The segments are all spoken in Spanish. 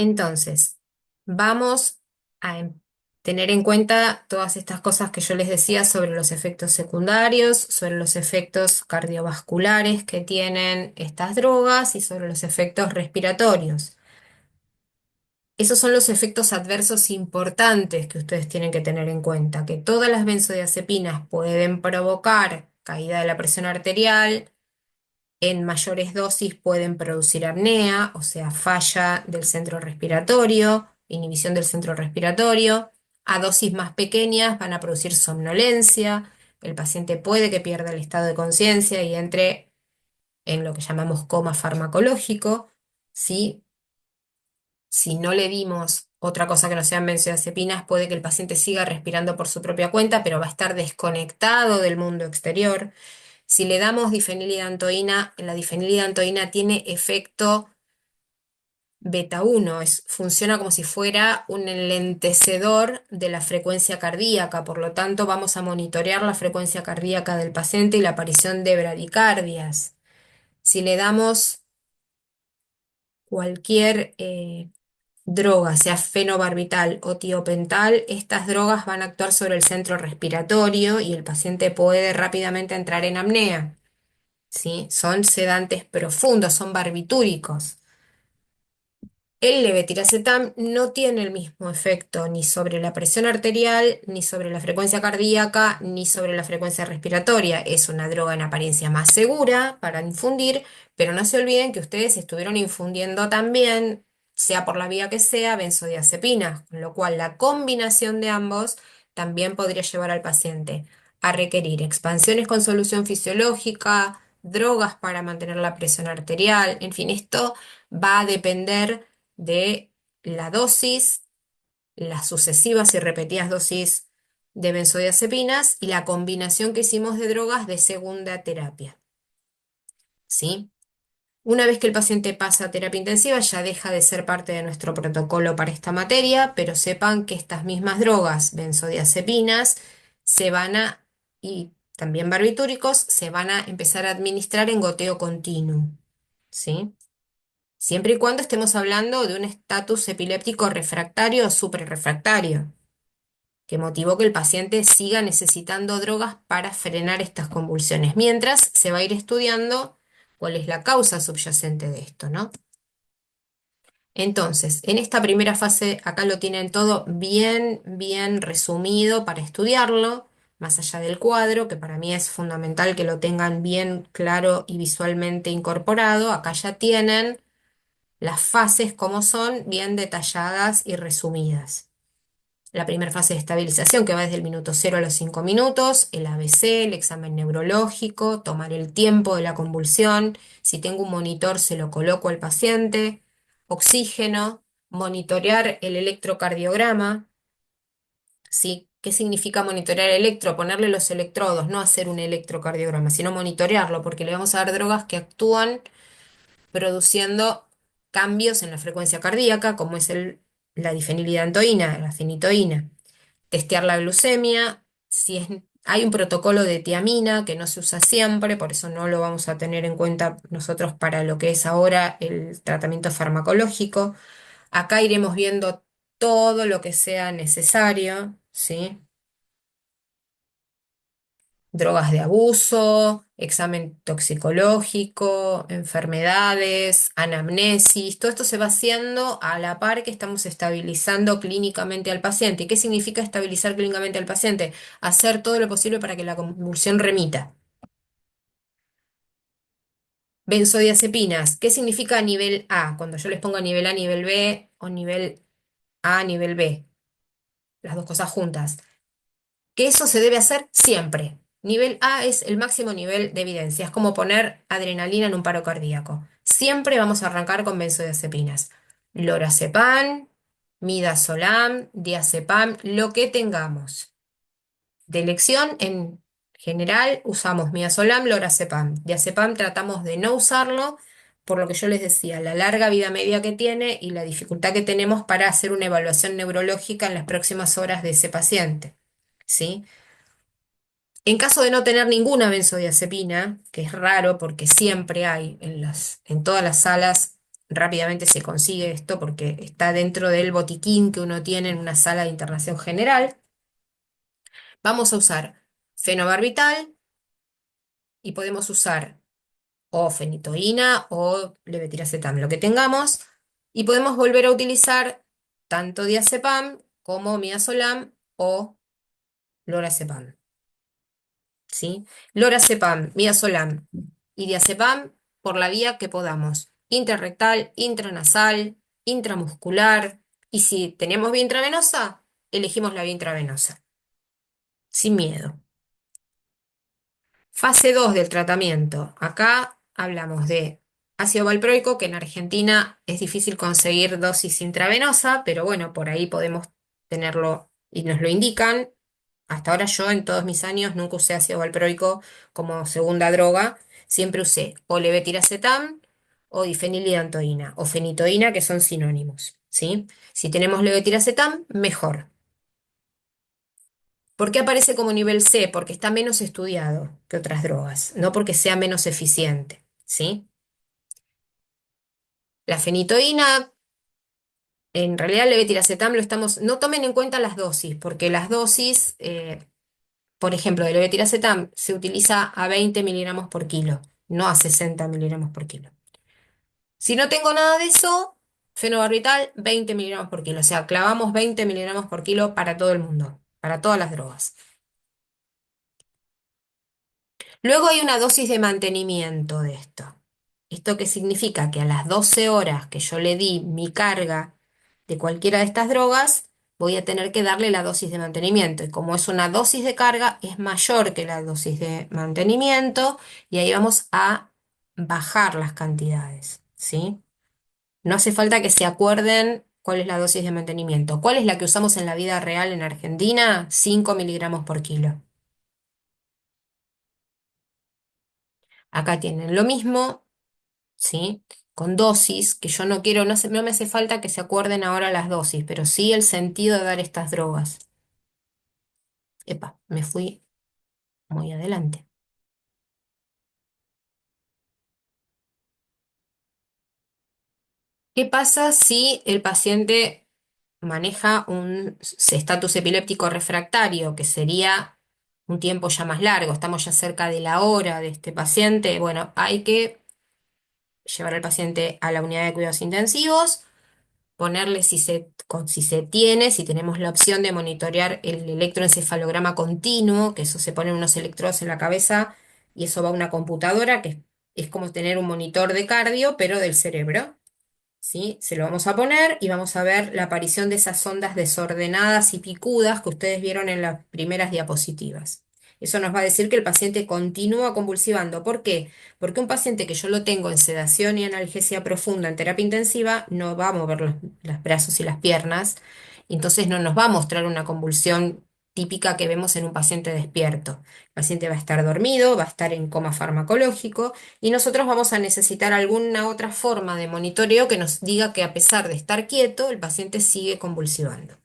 Entonces, vamos a tener en cuenta todas estas cosas que yo les decía sobre los efectos secundarios, sobre los efectos cardiovasculares que tienen estas drogas y sobre los efectos respiratorios. Esos son los efectos adversos importantes que ustedes tienen que tener en cuenta, que todas las benzodiazepinas pueden provocar caída de la presión arterial, en mayores dosis pueden producir apnea, o sea, falla del centro respiratorio, inhibición del centro respiratorio. A dosis más pequeñas van a producir somnolencia. El paciente puede que pierda el estado de conciencia y entre en lo que llamamos coma farmacológico, ¿sí? Si no le dimos otra cosa que no sean benzodiazepinas, puede que el paciente siga respirando por su propia cuenta, pero va a estar desconectado del mundo exterior. Si le damos difenilidantoína, la difenilidantoína tiene efecto beta 1, funciona como si fuera un enlentecedor de la frecuencia cardíaca, por lo tanto vamos a monitorear la frecuencia cardíaca del paciente y la aparición de bradicardias. Si le damos cualquier droga, sea fenobarbital o tiopental, estas drogas van a actuar sobre el centro respiratorio y el paciente puede rápidamente entrar en apnea. ¿Sí? Son sedantes profundos, son barbitúricos. El levetiracetam no tiene el mismo efecto ni sobre la presión arterial, ni sobre la frecuencia cardíaca, ni sobre la frecuencia respiratoria. Es una droga en apariencia más segura para infundir, pero no se olviden que ustedes estuvieron infundiendo también, sea por la vía que sea, benzodiazepinas, con lo cual la combinación de ambos también podría llevar al paciente a requerir expansiones con solución fisiológica, drogas para mantener la presión arterial, en fin, esto va a depender de la dosis, las sucesivas y repetidas dosis de benzodiazepinas y la combinación que hicimos de drogas de segunda terapia. ¿Sí? Una vez que el paciente pasa a terapia intensiva, ya deja de ser parte de nuestro protocolo para esta materia, pero sepan que estas mismas drogas, benzodiazepinas, se van a, y también barbitúricos, se van a empezar a administrar en goteo continuo. ¿Sí? Siempre y cuando estemos hablando de un estatus epiléptico refractario o suprarrefractario, que motivó que el paciente siga necesitando drogas para frenar estas convulsiones, mientras se va a ir estudiando cuál es la causa subyacente de esto, ¿no? Entonces, en esta primera fase, acá lo tienen todo bien, bien resumido para estudiarlo, más allá del cuadro, que para mí es fundamental que lo tengan bien claro y visualmente incorporado. Acá ya tienen las fases como son, bien detalladas y resumidas. La primera fase de estabilización, que va desde el minuto 0 a los 5 minutos, el ABC, el examen neurológico, tomar el tiempo de la convulsión, si tengo un monitor se lo coloco al paciente, oxígeno, monitorear el electrocardiograma, ¿sí? ¿Qué significa monitorear el electro? Ponerle los electrodos, no hacer un electrocardiograma, sino monitorearlo, porque le vamos a dar drogas que actúan produciendo cambios en la frecuencia cardíaca, como es la difenilidantoína, la fenitoína. Testear la glucemia, hay un protocolo de tiamina que no se usa siempre, por eso no lo vamos a tener en cuenta nosotros para lo que es ahora el tratamiento farmacológico. Acá iremos viendo todo lo que sea necesario, ¿sí? Drogas de abuso, examen toxicológico, enfermedades, anamnesis, todo esto se va haciendo a la par que estamos estabilizando clínicamente al paciente. ¿Y qué significa estabilizar clínicamente al paciente? Hacer todo lo posible para que la convulsión remita. Benzodiazepinas, ¿qué significa nivel A? Cuando yo les pongo nivel A, nivel B o nivel A, nivel B, las dos cosas juntas. Que eso se debe hacer siempre. Nivel A es el máximo nivel de evidencia, es como poner adrenalina en un paro cardíaco. Siempre vamos a arrancar con benzodiazepinas. Lorazepam, midazolam, diazepam, lo que tengamos. De elección, en general, usamos midazolam, lorazepam. Diazepam tratamos de no usarlo, por lo que yo les decía, la larga vida media que tiene y la dificultad que tenemos para hacer una evaluación neurológica en las próximas horas de ese paciente. ¿Sí? En caso de no tener ninguna benzodiazepina, que es raro porque siempre hay en todas las salas rápidamente se consigue esto porque está dentro del botiquín que uno tiene en una sala de internación general. Vamos a usar fenobarbital y podemos usar o fenitoína o levetiracetam, lo que tengamos, y podemos volver a utilizar tanto diazepam como midazolam o lorazepam, ¿sí? Lorazepam, midazolam y diazepam por la vía que podamos, intrarrectal, intranasal, intramuscular, y si tenemos vía intravenosa, elegimos la vía intravenosa, sin miedo. Fase 2 del tratamiento. Acá hablamos de ácido valproico, que en Argentina es difícil conseguir dosis intravenosa, pero bueno, por ahí podemos tenerlo y nos lo indican. Hasta ahora yo en todos mis años nunca usé ácido valproico como segunda droga. Siempre usé o levetiracetam o difenilidantoína o fenitoína, que son sinónimos, ¿sí? Si tenemos levetiracetam, mejor. ¿Por qué aparece como nivel C? Porque está menos estudiado que otras drogas, no porque sea menos eficiente, ¿sí? La fenitoína, en realidad el levetiracetam lo estamos, no tomen en cuenta las dosis, porque las dosis, por ejemplo, de levetiracetam se utiliza a 20 miligramos por kilo, no a 60 miligramos por kilo. Si no tengo nada de eso, fenobarbital 20 miligramos por kilo, o sea, clavamos 20 miligramos por kilo para todo el mundo, para todas las drogas. Luego hay una dosis de mantenimiento de esto. ¿Esto qué significa? Que a las 12 horas que yo le di mi carga de cualquiera de estas drogas, voy a tener que darle la dosis de mantenimiento. Y como es una dosis de carga, es mayor que la dosis de mantenimiento y ahí vamos a bajar las cantidades, ¿sí? No hace falta que se acuerden cuál es la dosis de mantenimiento. ¿Cuál es la que usamos en la vida real en Argentina? 5 miligramos por kilo. Acá tienen lo mismo, ¿sí? Con dosis, que yo no quiero, no me hace falta que se acuerden ahora las dosis, pero sí el sentido de dar estas drogas. Epa, me fui muy adelante. ¿Qué pasa si el paciente maneja un estatus epiléptico refractario, que sería un tiempo ya más largo? Estamos ya cerca de la hora de este paciente. Bueno, hay que llevar al paciente a la unidad de cuidados intensivos, ponerle si se tiene, si tenemos la opción de monitorear el electroencefalograma continuo, que eso se ponen unos electrodos en la cabeza y eso va a una computadora, que es como tener un monitor de cardio, pero del cerebro. ¿Sí? Se lo vamos a poner y vamos a ver la aparición de esas ondas desordenadas y picudas que ustedes vieron en las primeras diapositivas. Eso nos va a decir que el paciente continúa convulsivando. ¿Por qué? Porque un paciente que yo lo tengo en sedación y analgesia profunda en terapia intensiva no va a mover los brazos y las piernas, y entonces no nos va a mostrar una convulsión típica que vemos en un paciente despierto. El paciente va a estar dormido, va a estar en coma farmacológico y nosotros vamos a necesitar alguna otra forma de monitoreo que nos diga que a pesar de estar quieto, el paciente sigue convulsivando.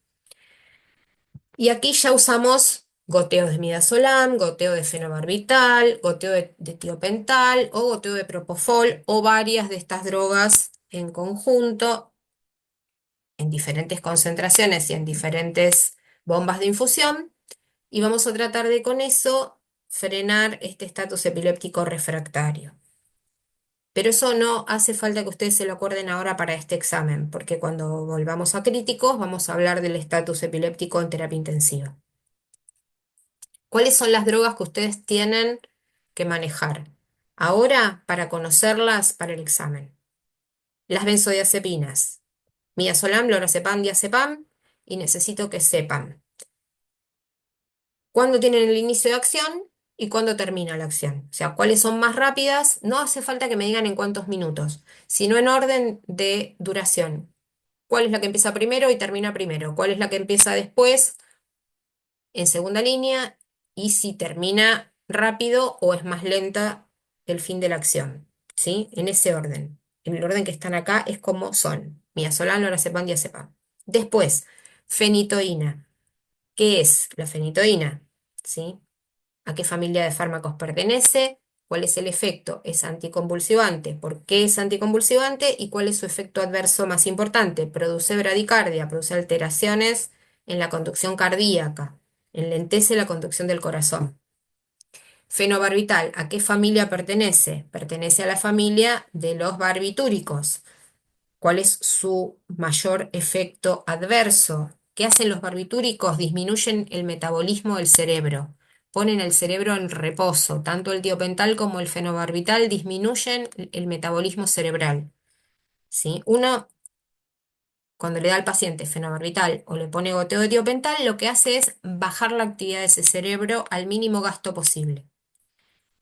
Y aquí ya usamos goteo de midazolam, goteo de fenobarbital, goteo de tiopental o goteo de propofol o varias de estas drogas en conjunto, en diferentes concentraciones y en diferentes bombas de infusión. Y vamos a tratar de con eso frenar este estatus epiléptico refractario. Pero eso no hace falta que ustedes se lo acuerden ahora para este examen, porque cuando volvamos a críticos vamos a hablar del estatus epiléptico en terapia intensiva. ¿Cuáles son las drogas que ustedes tienen que manejar ahora para conocerlas para el examen? Las benzodiazepinas, midazolam, lorazepam, diazepam, y necesito que sepan cuándo tienen el inicio de acción y cuándo termina la acción. O sea, cuáles son más rápidas. No hace falta que me digan en cuántos minutos, sino en orden de duración. ¿Cuál es la que empieza primero y termina primero? ¿Cuál es la que empieza después en segunda línea? Y si termina rápido o es más lenta el fin de la acción. ¿Sí? En ese orden. En el orden que están acá es como son. Midazolam, lorazepam, diazepam. Después, fenitoína. ¿Qué es la fenitoína? ¿Sí? ¿A qué familia de fármacos pertenece? ¿Cuál es el efecto? Es anticonvulsivante. ¿Por qué es anticonvulsivante? ¿Y cuál es su efecto adverso más importante? Produce bradicardia, produce alteraciones en la conducción cardíaca, enlentece la conducción del corazón. Fenobarbital, ¿a qué familia pertenece? Pertenece a la familia de los barbitúricos. ¿Cuál es su mayor efecto adverso? ¿Qué hacen los barbitúricos? Disminuyen el metabolismo del cerebro, ponen el cerebro en reposo. Tanto el tiopental como el fenobarbital disminuyen el metabolismo cerebral. ¿Sí? Uno, cuando le da al paciente fenobarbital o le pone goteo de tiopental, lo que hace es bajar la actividad de ese cerebro al mínimo gasto posible.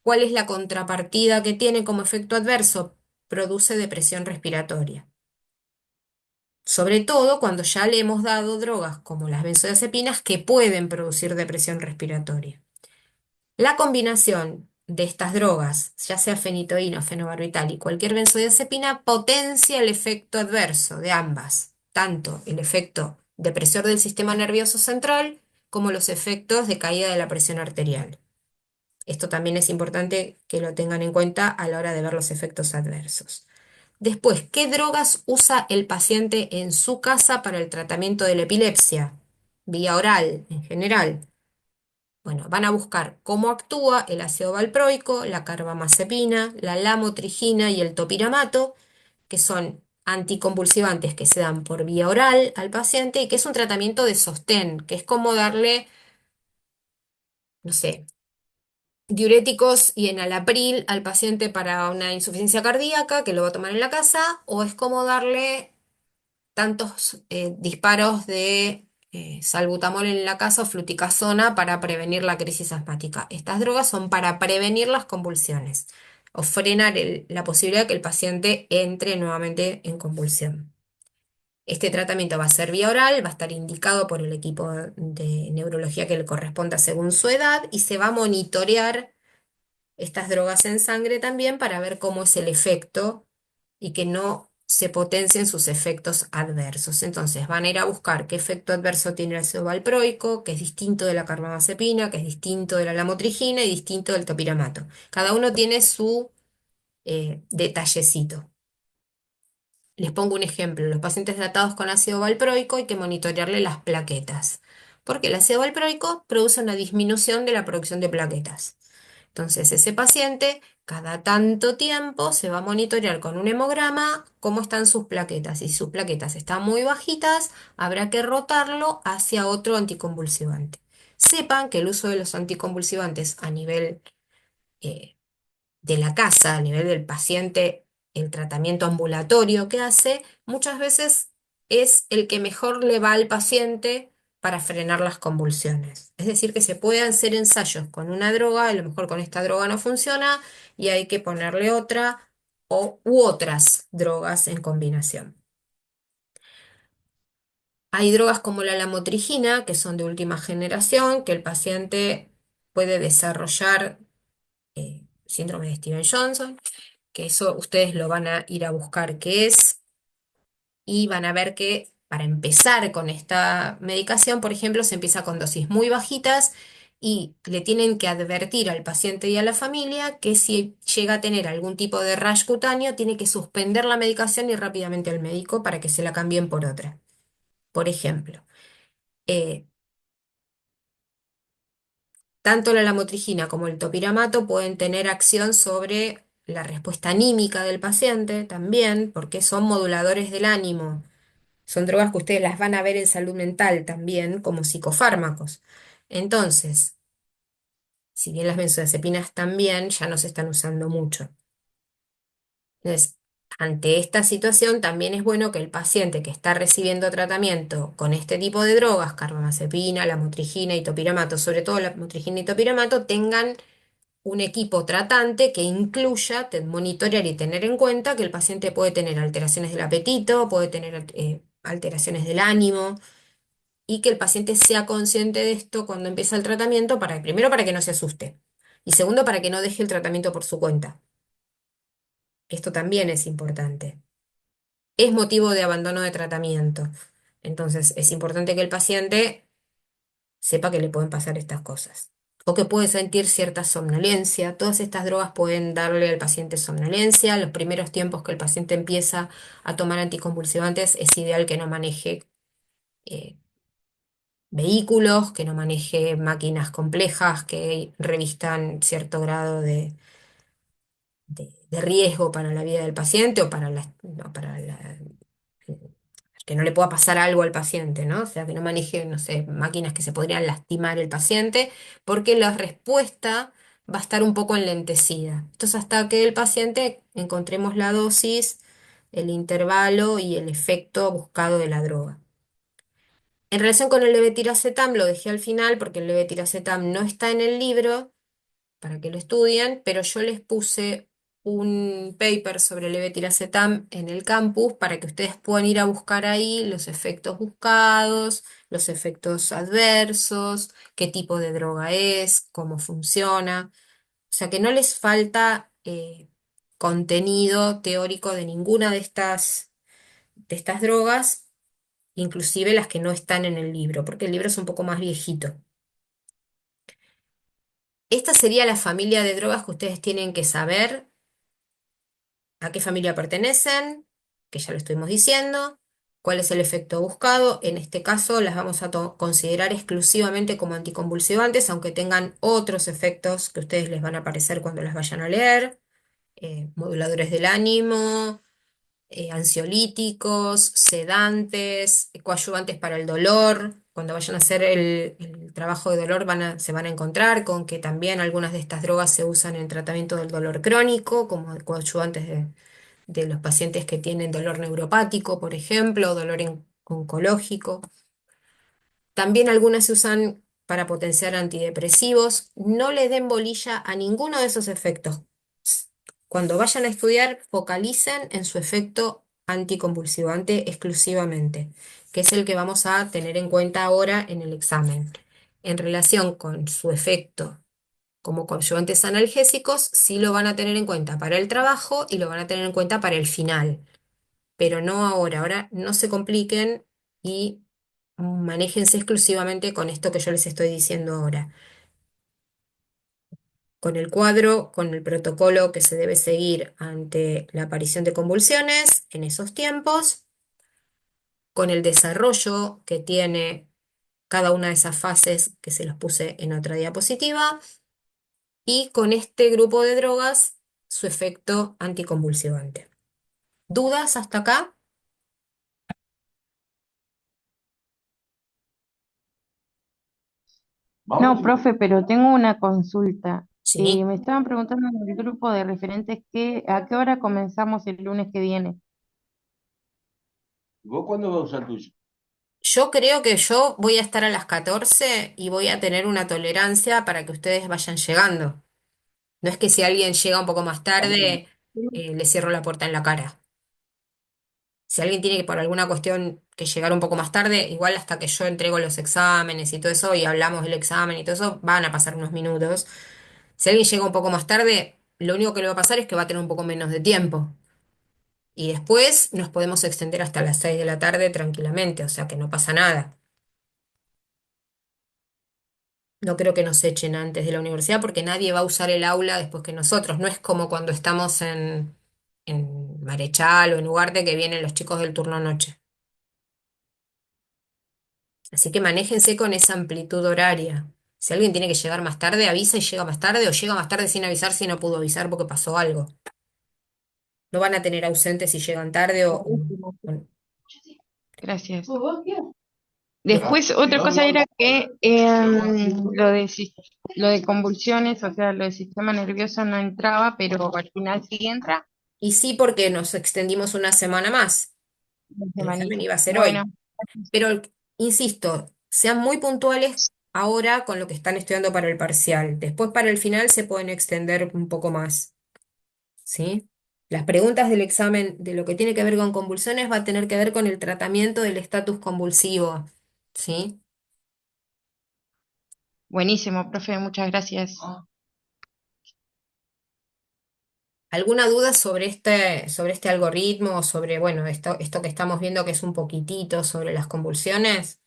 ¿Cuál es la contrapartida que tiene como efecto adverso? Produce depresión respiratoria. Sobre todo cuando ya le hemos dado drogas como las benzodiazepinas que pueden producir depresión respiratoria. La combinación de estas drogas, ya sea fenitoína o fenobarbital y cualquier benzodiazepina, potencia el efecto adverso de ambas, tanto el efecto depresor del sistema nervioso central como los efectos de caída de la presión arterial. Esto también es importante que lo tengan en cuenta a la hora de ver los efectos adversos. Después, ¿qué drogas usa el paciente en su casa para el tratamiento de la epilepsia? Vía oral, en general. Bueno, van a buscar cómo actúa el ácido valproico, la carbamazepina, la lamotrigina y el topiramato, que son anticonvulsivantes que se dan por vía oral al paciente y que es un tratamiento de sostén, que es como darle, no sé, diuréticos y enalapril al paciente para una insuficiencia cardíaca, que lo va a tomar en la casa, o es como darle tantos disparos de salbutamol en la casa o fluticasona para prevenir la crisis asmática. Estas drogas son para prevenir las convulsiones o frenar la posibilidad de que el paciente entre nuevamente en convulsión. Este tratamiento va a ser vía oral, va a estar indicado por el equipo de neurología que le corresponda según su edad y se va a monitorear estas drogas en sangre también para ver cómo es el efecto y que no se potencien sus efectos adversos. Entonces van a ir a buscar qué efecto adverso tiene el ácido valproico, que es distinto de la carbamazepina, que es distinto de la lamotrigina y distinto del topiramato. Cada uno tiene su detallecito. Les pongo un ejemplo. Los pacientes tratados con ácido valproico hay que monitorearle las plaquetas, porque el ácido valproico produce una disminución de la producción de plaquetas. Entonces, ese paciente cada tanto tiempo se va a monitorear con un hemograma cómo están sus plaquetas. Si sus plaquetas están muy bajitas, habrá que rotarlo hacia otro anticonvulsivante. Sepan que el uso de los anticonvulsivantes a nivel eh, de la casa, a nivel del paciente, el tratamiento ambulatorio que hace, muchas veces es el que mejor le va al paciente para frenar las convulsiones. Es decir, que se pueden hacer ensayos con una droga, a lo mejor con esta droga no funciona y hay que ponerle otra u otras drogas en combinación. Hay drogas como la lamotrigina, que son de última generación, que el paciente puede desarrollar síndrome de Steven-Johnson, que eso ustedes lo van a ir a buscar qué es y van a ver que para empezar con esta medicación, por ejemplo, se empieza con dosis muy bajitas y le tienen que advertir al paciente y a la familia que si llega a tener algún tipo de rash cutáneo, tiene que suspender la medicación y rápidamente al médico para que se la cambien por otra. Por ejemplo, eh, tanto la lamotrigina como el topiramato pueden tener acción sobre la respuesta anímica del paciente también, porque son moduladores del ánimo. Son drogas que ustedes las van a ver en salud mental también como psicofármacos. Entonces, si bien las benzodiazepinas también ya no se están usando mucho. Entonces, ante esta situación también es bueno que el paciente que está recibiendo tratamiento con este tipo de drogas, carbamazepina, lamotrigina y topiramato, sobre todo la lamotrigina y topiramato, tengan un equipo tratante que incluya monitorear y tener en cuenta que el paciente puede tener alteraciones del apetito, puede tener alteraciones del ánimo y que el paciente sea consciente de esto cuando empieza el tratamiento, primero para que no se asuste y segundo para que no deje el tratamiento por su cuenta. Esto también es importante. Es motivo de abandono de tratamiento. Entonces es importante que el paciente sepa que le pueden pasar estas cosas. o que puede sentir cierta somnolencia. Todas estas drogas pueden darle al paciente somnolencia. Los primeros tiempos que el paciente empieza a tomar anticonvulsivantes es ideal que no maneje eh, vehículos, que no maneje máquinas complejas que revistan cierto grado de riesgo para la vida del paciente o para no, que no le pueda pasar algo al paciente, ¿no? O sea, que no maneje, no sé, máquinas que se podrían lastimar el paciente, porque la respuesta va a estar un poco enlentecida. Entonces, hasta que el paciente encontremos la dosis, el intervalo y el efecto buscado de la droga. En relación con el levetiracetam, lo dejé al final porque el levetiracetam no está en el libro para que lo estudien, pero yo les puse un paper sobre levetiracetam en el campus para que ustedes puedan ir a buscar ahí los efectos buscados, los efectos adversos, qué tipo de droga es, cómo funciona. O sea que no les falta contenido teórico de ninguna de estas drogas, inclusive las que no están en el libro, porque el libro es un poco más viejito. Esta sería la familia de drogas que ustedes tienen que saber a qué familia pertenecen, que ya lo estuvimos diciendo, cuál es el efecto buscado. En este caso las vamos a considerar exclusivamente como anticonvulsivantes, aunque tengan otros efectos que a ustedes les van a aparecer cuando las vayan a leer, moduladores del ánimo, ansiolíticos, sedantes, coadyuvantes para el dolor. Cuando vayan a hacer el trabajo de dolor se van a encontrar con que también algunas de estas drogas se usan en tratamiento del dolor crónico, como coadyuvantes de los pacientes que tienen dolor neuropático, por ejemplo, o dolor oncológico. También algunas se usan para potenciar antidepresivos. No le den bolilla a ninguno de esos efectos. Cuando vayan a estudiar, focalicen en su efecto anticonvulsivante exclusivamente, que es el que vamos a tener en cuenta ahora en el examen. En relación con su efecto como coadyuvantes analgésicos, sí lo van a tener en cuenta para el trabajo y lo van a tener en cuenta para el final, pero no ahora. Ahora no se compliquen y manéjense exclusivamente con esto que yo les estoy diciendo ahora, con el cuadro, con el protocolo que se debe seguir ante la aparición de convulsiones en esos tiempos, con el desarrollo que tiene cada una de esas fases que se los puse en otra diapositiva, y con este grupo de drogas, su efecto anticonvulsivante. ¿Dudas hasta acá? No, profe, pero tengo una consulta. Sí. Me estaban preguntando en el grupo de referentes a qué hora comenzamos el lunes que viene. ¿Vos cuándo vas a usar tuyo? Yo creo que yo voy a estar a las 14 y voy a tener una tolerancia para que ustedes vayan llegando. No es que si alguien llega un poco más A mí, tarde, le cierro la puerta en la cara. Si alguien tiene que por alguna cuestión que llegar un poco más tarde, igual hasta que yo entrego los exámenes y todo eso y hablamos del examen y todo eso, van a pasar unos minutos. Si alguien llega un poco más tarde, lo único que le va a pasar es que va a tener un poco menos de tiempo. Y después nos podemos extender hasta las 6 de la tarde tranquilamente, o sea que no pasa nada. No creo que nos echen antes de la universidad porque nadie va a usar el aula después que nosotros. No es como cuando estamos en Marechal o en Ugarte que vienen los chicos del turno noche. Así que manéjense con esa amplitud horaria. Si alguien tiene que llegar más tarde, avisa y llega más tarde, o llega más tarde sin avisar si no pudo avisar porque pasó algo. No van a tener ausentes si llegan tarde Buenísimo. o- Gracias. Bien. Después, otra cosa era que lo de convulsiones, o sea, lo del sistema nervioso no entraba, pero al final sí entra. Y sí, porque nos extendimos una semana más. Una El examen semanita. iba a ser Bueno, hoy. Pero, insisto, sean muy puntuales ahora con lo que están estudiando para el parcial. Después para el final se pueden extender un poco más, ¿sí? Las preguntas del examen de lo que tiene que ver con convulsiones va a tener que ver con el tratamiento del estatus convulsivo, ¿sí? buenísimo, profe, muchas gracias. ¿Alguna duda sobre este algoritmo o sobre, bueno, esto que estamos viendo que es un poquitito sobre las convulsiones?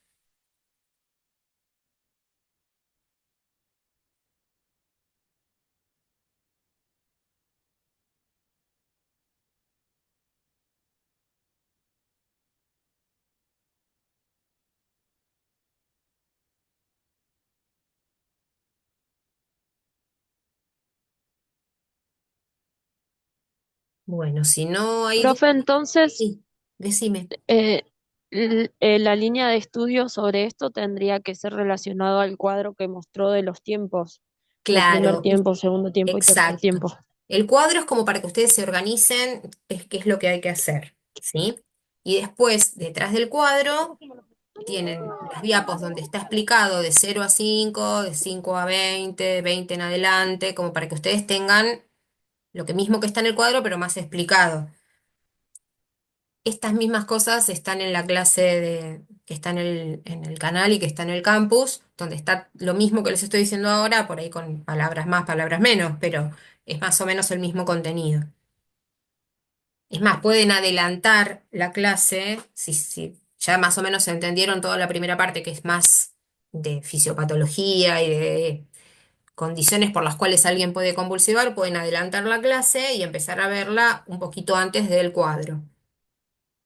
Bueno, si no hay duda, Profe, entonces, sí, decime. eh, la línea de estudio sobre esto tendría que ser relacionado al cuadro que mostró de los tiempos, de primer Claro, tiempo, segundo tiempo y tercer exacto. tiempo. El cuadro es como para que ustedes se organicen, es qué es lo que hay que hacer, ¿sí? Y después, detrás del cuadro, tienen las diapos donde está explicado de 0 a 5, de 5 a 20, 20 en adelante, como para que ustedes tengan lo que mismo que está en el cuadro, pero más explicado. Estas mismas cosas están en la clase que está en el canal y que está en el campus, donde está lo mismo que les estoy diciendo ahora, por ahí con palabras más, palabras menos, pero es más o menos el mismo contenido. Es más, pueden adelantar la clase si ya más o menos entendieron toda la primera parte, que es más de fisiopatología y de condiciones por las cuales alguien puede convulsivar, pueden adelantar la clase y empezar a verla un poquito antes del cuadro,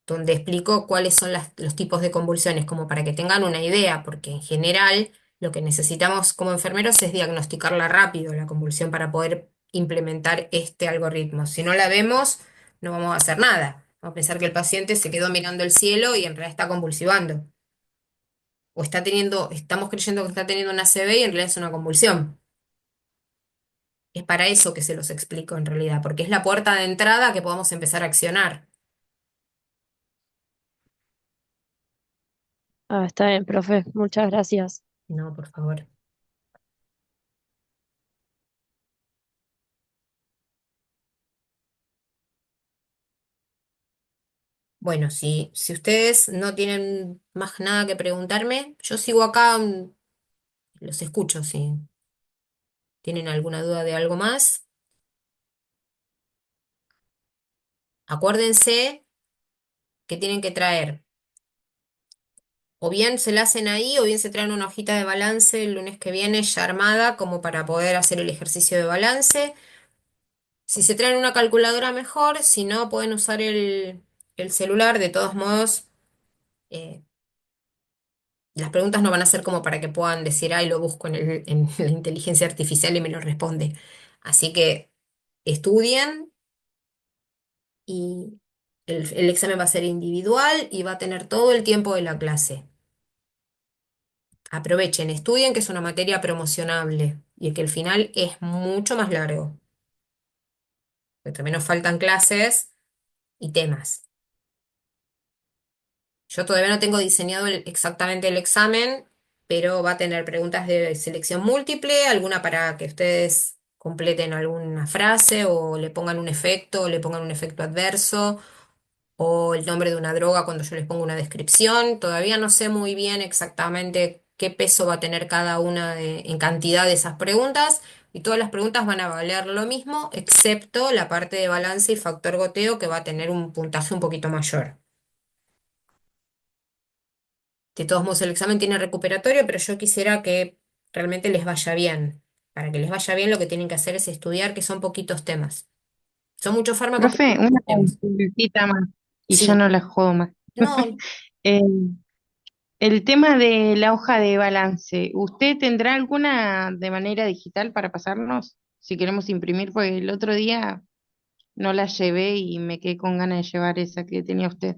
donde explico cuáles son los tipos de convulsiones, como para que tengan una idea, porque en general lo que necesitamos como enfermeros es diagnosticarla rápido, la convulsión, para poder implementar este algoritmo. Si no la vemos, no vamos a hacer nada. Vamos a pensar que el paciente se quedó mirando el cielo y en realidad está convulsivando. O está teniendo, estamos creyendo que está teniendo una ACV y en realidad es una convulsión. Es para eso que se los explico en realidad, porque es la puerta de entrada que podamos empezar a accionar. Ah, está bien, profe. Muchas gracias. No, por favor. Bueno, si ustedes no tienen más nada que preguntarme, yo sigo acá, los escucho si tienen alguna duda de algo más. Acuérdense que tienen que traer, o bien se la hacen ahí, o bien se traen una hojita de balance el lunes que viene ya armada como para poder hacer el ejercicio de balance. Si se traen una calculadora mejor, si no pueden usar el celular, de todos modos. eh, Las preguntas no van a ser como para que puedan decir, ay, lo busco en la inteligencia artificial y me lo responde. Así que estudien y el examen va a ser individual y va a tener todo el tiempo de la clase. Aprovechen, estudien, que es una materia promocionable y que el final es mucho más largo, porque también nos faltan clases y temas. Yo todavía no tengo diseñado exactamente el examen, pero va a tener preguntas de selección múltiple, alguna para que ustedes completen alguna frase o le pongan un efecto, o le pongan un efecto adverso, o el nombre de una droga cuando yo les pongo una descripción. Todavía no sé muy bien exactamente qué peso va a tener cada una en cantidad de esas preguntas, y todas las preguntas van a valer lo mismo, excepto la parte de balance y factor goteo, que va a tener un puntaje un poquito mayor. De todos modos, el examen tiene recuperatorio, pero yo quisiera que realmente les vaya bien. Para que les vaya bien, lo que tienen que hacer es estudiar, que son poquitos temas. Son muchos fármacos, pero Profe, una poquitos temas. consultita más y ya Sí, no la jodo más. no, Eh, el tema de la hoja de balance, ¿usted tendrá alguna de manera digital para pasarnos? Si queremos imprimir, porque el otro día no la llevé y me quedé con ganas de llevar esa que tenía usted.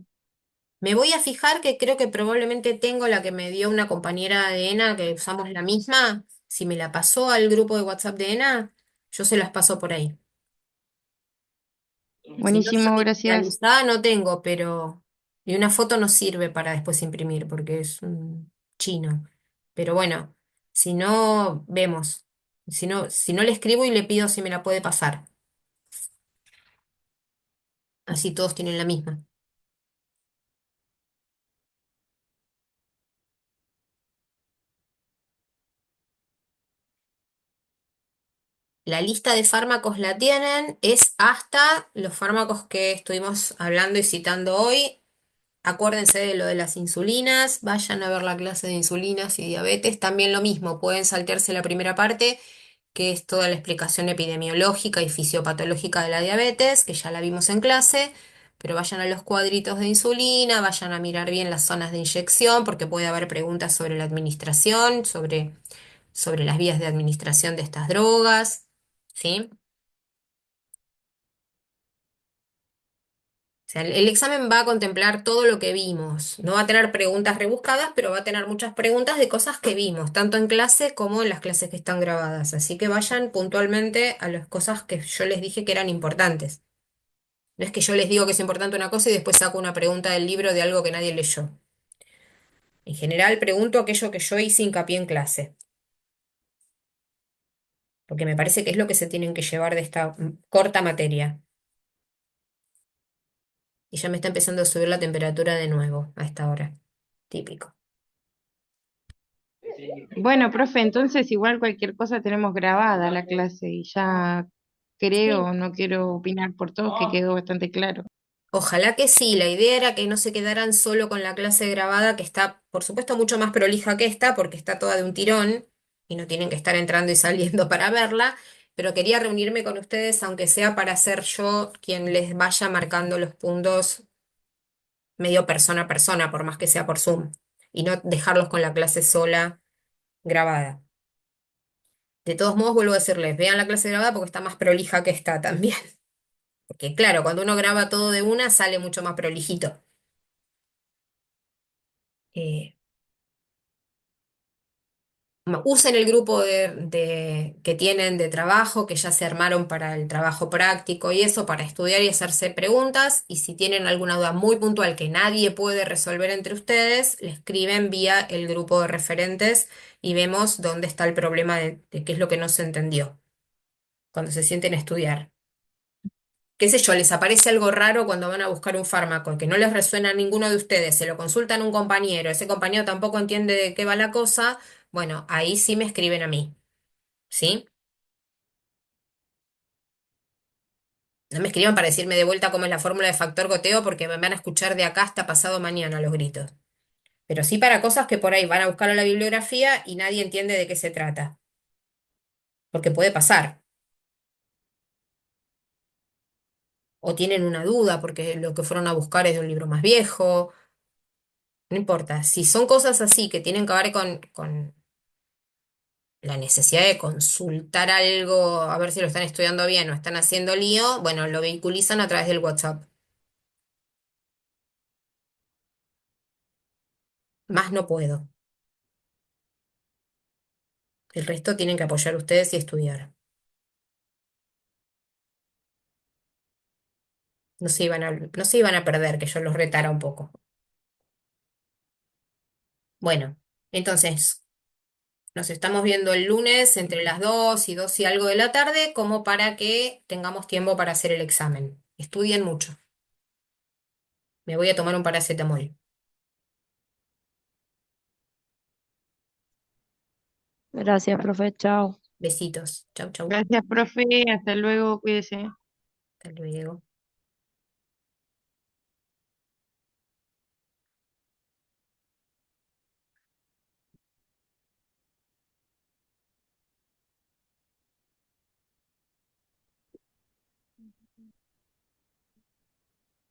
me voy a fijar que creo que probablemente tengo la que me dio una compañera de ENA, que usamos la misma. Si me la pasó al grupo de WhatsApp de ENA, yo se las paso por ahí. Si no, yo Buenísimo, gracias. digitalizada no tengo, pero... Y una foto no sirve para después imprimir porque es un chino. Pero bueno, si no, vemos. Si no le escribo y le pido si me la puede pasar. Así todos tienen la misma. La lista de fármacos la tienen, es hasta los fármacos que estuvimos hablando y citando hoy. Acuérdense de lo de las insulinas, vayan a ver la clase de insulinas y diabetes, también lo mismo, pueden saltearse la primera parte, que es toda la explicación epidemiológica y fisiopatológica de la diabetes, que ya la vimos en clase, pero vayan a los cuadritos de insulina, vayan a mirar bien las zonas de inyección, porque puede haber preguntas sobre la administración, sobre las vías de administración de estas drogas, ¿sí? sea, el examen va a contemplar todo lo que vimos. No va a tener preguntas rebuscadas, pero va a tener muchas preguntas de cosas que vimos, tanto en clase como en las clases que están grabadas. Así que vayan puntualmente a las cosas que yo les dije que eran importantes. No es que yo les digo que es importante una cosa y después saco una pregunta del libro de algo que nadie leyó. En general, pregunto aquello que yo hice hincapié en clase, porque me parece que es lo que se tienen que llevar de esta corta materia. Y ya me está empezando a subir la temperatura de nuevo a esta hora. Típico. Bueno, profe, entonces igual cualquier cosa tenemos grabada la clase y ya Sí. creo, no quiero opinar por todos, que quedó bastante claro. Ojalá que sí, la idea era que no se quedaran solo con la clase grabada, que está, por supuesto, mucho más prolija que esta, porque está toda de un tirón y no tienen que estar entrando y saliendo para verla, pero quería reunirme con ustedes, aunque sea para ser yo quien les vaya marcando los puntos medio persona a persona, por más que sea por Zoom, y no dejarlos con la clase sola grabada. De todos modos, vuelvo a decirles, vean la clase grabada porque está más prolija que esta también. Porque claro, cuando uno graba todo de una, sale mucho más prolijito. Eh, Usen el grupo que tienen de trabajo, que ya se armaron para el trabajo práctico y eso, para estudiar y hacerse preguntas. Y si tienen alguna duda muy puntual que nadie puede resolver entre ustedes, le escriben vía el grupo de referentes y vemos dónde está el problema de qué es lo que no se entendió cuando se sienten a estudiar. Qué sé yo, les aparece algo raro cuando van a buscar un fármaco que no les resuena a ninguno de ustedes, se lo consultan a un compañero, ese compañero tampoco entiende de qué va la cosa, bueno, ahí sí me escriben a mí, ¿sí? No me escriban para decirme de vuelta cómo es la fórmula de factor goteo porque me van a escuchar de acá hasta pasado mañana los gritos. Pero sí para cosas que por ahí van a buscar a la bibliografía y nadie entiende de qué se trata, porque puede pasar. O tienen una duda porque lo que fueron a buscar es de un libro más viejo, no importa. Si son cosas así que tienen que ver con la necesidad de consultar algo, a ver si lo están estudiando bien o están haciendo lío, bueno, lo vehiculizan a través del WhatsApp. Más no puedo. El resto tienen que apoyar ustedes y estudiar. No se iban a perder, que yo los retara un poco. Bueno, entonces nos estamos viendo el lunes entre las 2 y 2 y algo de la tarde, como para que tengamos tiempo para hacer el examen. Estudien mucho. Me voy a tomar un paracetamol. Gracias, profe. Chao. Besitos. Chau, chau. Gracias, profe, hasta luego, cuídese. Hasta luego.